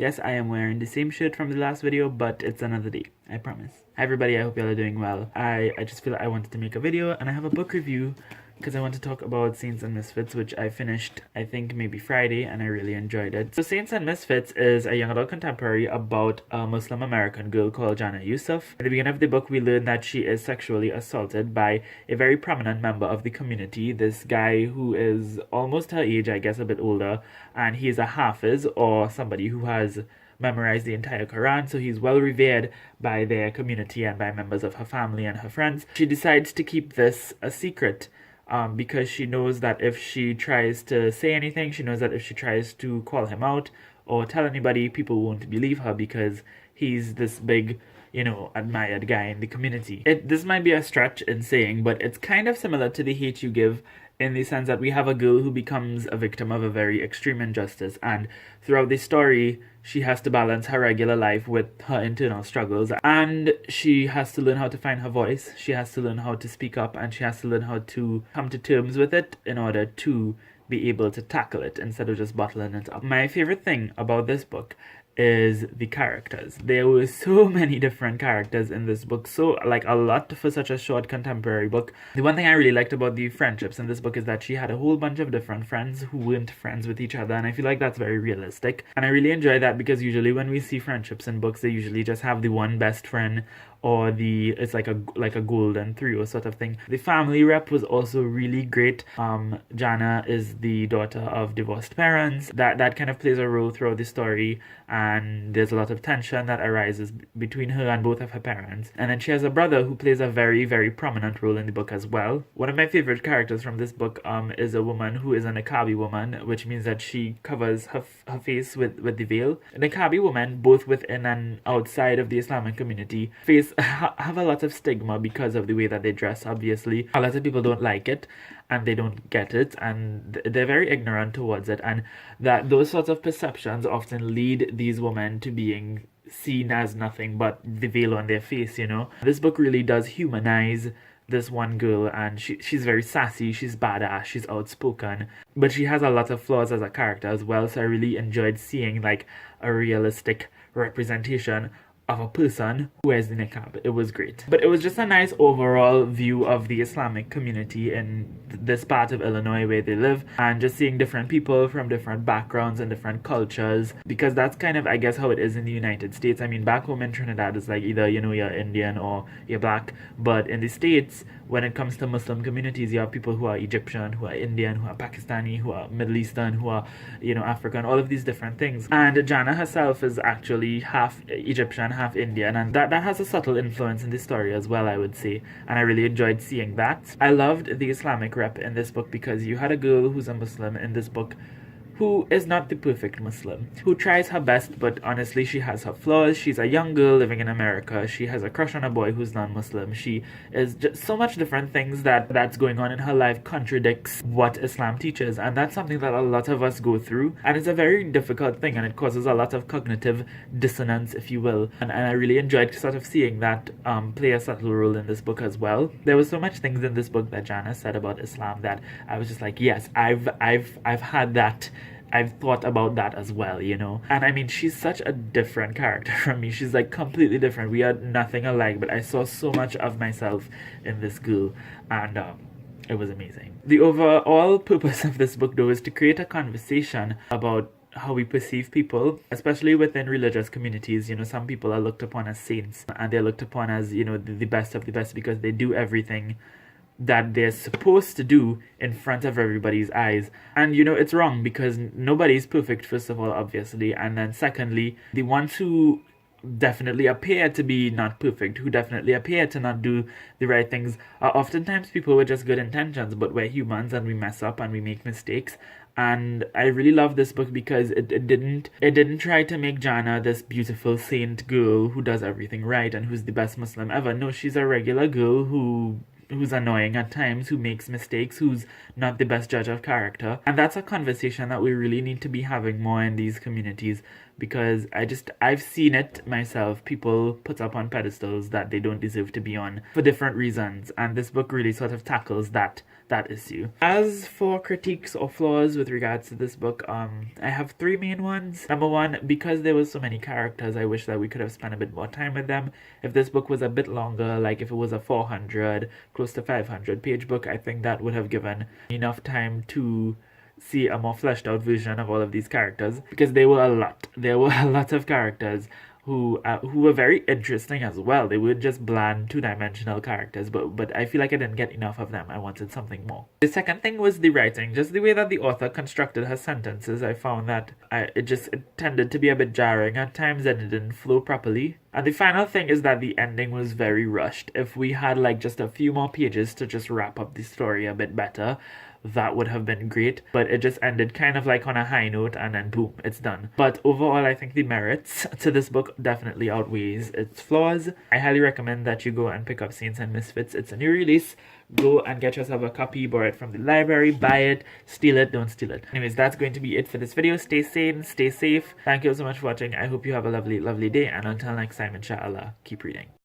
Yes, I am wearing the same shirt from the last video, but it's another day, I promise. Hi everybody, I hope y'all are doing well. I just feel like I wanted to make a video, and I have a book review because I want to talk about Saints and Misfits, which I finished, I think, maybe Friday, and I really enjoyed it. So Saints and Misfits is a young adult contemporary about a Muslim American girl called Jana Yusuf. At the beginning of the book, we learn that she is sexually assaulted by a very prominent member of the community, this guy who is almost her age, I guess a bit older, and he is a Hafiz, or somebody who has memorized the entire Quran, so he's well revered by their community and by members of her family and her friends. She decides to keep this a secret because she knows that if she tries to say anything, she knows that if she tries to call him out or tell anybody, people won't believe her because he's this big, admired guy in the community. This might be a stretch in saying, but it's kind of similar to the hate you give, in the sense that we have a girl who becomes a victim of a very extreme injustice, and throughout the story she has to balance her regular life with her internal struggles, and she has to learn how to find her voice, she has to learn how to speak up, and she has to learn how to come to terms with it in order to be able to tackle it instead of just bottling it up. My favorite thing about this book is the characters. There were so many different characters in this book, so like a lot for such a short contemporary book. The one thing I really liked about the friendships in this book is that she had a whole bunch of different friends who weren't friends with each other, and I feel like that's very realistic, and I really enjoy that because usually when we see friendships in books, they usually just have the one best friend, or it's like a golden trio sort of thing. The family rep was also really great. Jana is the daughter of divorced parents. That kind of plays a role throughout the story, and there's a lot of tension that arises between her and both of her parents. And then she has a brother who plays a very, very prominent role in the book as well. One of my favorite characters from this book is a woman who is a niqabi woman, which means that she covers her face with the veil. Niqabi women, both within and outside of the Islamic community, have a lot of stigma because of the way that they dress. Obviously, a lot of people don't like it and they don't get it, and they're very ignorant towards it, and that those sorts of perceptions often lead these women to being seen as nothing but the veil on their face. This book really does humanize this one girl, and she's very sassy, she's badass, she's outspoken, but she has a lot of flaws as a character as well. So I really enjoyed seeing like a realistic representation of a person who wears the niqab. It was great. But it was just a nice overall view of the Islamic community in this part of Illinois where they live, and just seeing different people from different backgrounds and different cultures, because that's kind of, I guess, how it is in the United States. I mean, back home in Trinidad, it's like either, you're Indian or you're black, but in the States, when it comes to Muslim communities, you have people who are Egyptian, who are Indian, who are Pakistani, who are Middle Eastern, who are, African, all of these different things. And Jana herself is actually half Egyptian, half Indian, and that has a subtle influence in the story as well, I would say, and I really enjoyed seeing that. I loved the Islamic rep in this book because you had a girl who's a Muslim in this book who is not the perfect Muslim, who tries her best, but honestly she has her flaws. She's a young girl living in America. She has a crush on a boy who's non-Muslim. She is just so much different things that's going on in her life contradicts what Islam teaches, and that's something that a lot of us go through, and it's a very difficult thing, and it causes a lot of cognitive dissonance, if you will, and I really enjoyed sort of seeing that play a subtle role in this book as well. There was so much things in this book that Jana said about Islam that I was just like, yes, I've had that. I've thought about that as well, And I mean, she's such a different character from me. She's like completely different. We are nothing alike, but I saw so much of myself in this girl, and it was amazing. The overall purpose of this book, though, is to create a conversation about how we perceive people, especially within religious communities. Some people are looked upon as saints, and they're looked upon as, the best of the best because they do everything that they're supposed to do in front of everybody's eyes. And it's wrong because nobody's perfect, first of all, obviously, and then secondly, the ones who definitely appear to be not perfect, who definitely appear to not do the right things, are oftentimes people with just good intentions, but we're humans and we mess up and we make mistakes. And I really love this book because it didn't try to make Jana this beautiful saint girl who does everything right and who's the best Muslim ever. No, she's a regular girl who's annoying at times, who makes mistakes, who's not the best judge of character. And that's a conversation that we really need to be having more in these communities, because I've seen it myself. People put up on pedestals that they don't deserve to be on for different reasons, and this book really sort of tackles that issue. As for critiques or flaws with regards to this book, I have three main ones. Number one, because there was so many characters, I wish that we could have spent a bit more time with them. If this book was a bit longer, like if it was a 400, close to 500 page book, I think that would have given enough time to see a more fleshed out version of all of these characters, because they were a lot. There were a lot of characters who were very interesting as well. They were just bland two-dimensional characters, but I feel like I didn't get enough of them. I wanted something more. The second thing was the writing, just the way that the author constructed her sentences. I found that it tended to be a bit jarring at times, and it didn't flow properly. And the final thing is that the ending was very rushed. If we had like just a few more pages to just wrap up the story a bit better, that would have been great, but it just ended kind of like on a high note, and then boom, it's done. But overall, I think the merits to this book definitely outweighs its flaws. I highly recommend that you go and pick up Saints and Misfits. It's a new release. Go and get yourself a copy, borrow it from the library, buy it, steal it, don't steal it. Anyways, that's going to be it for this video. Stay sane, stay safe. Thank you so much for watching. I hope you have a lovely, lovely day, and until next time, inshallah, keep reading.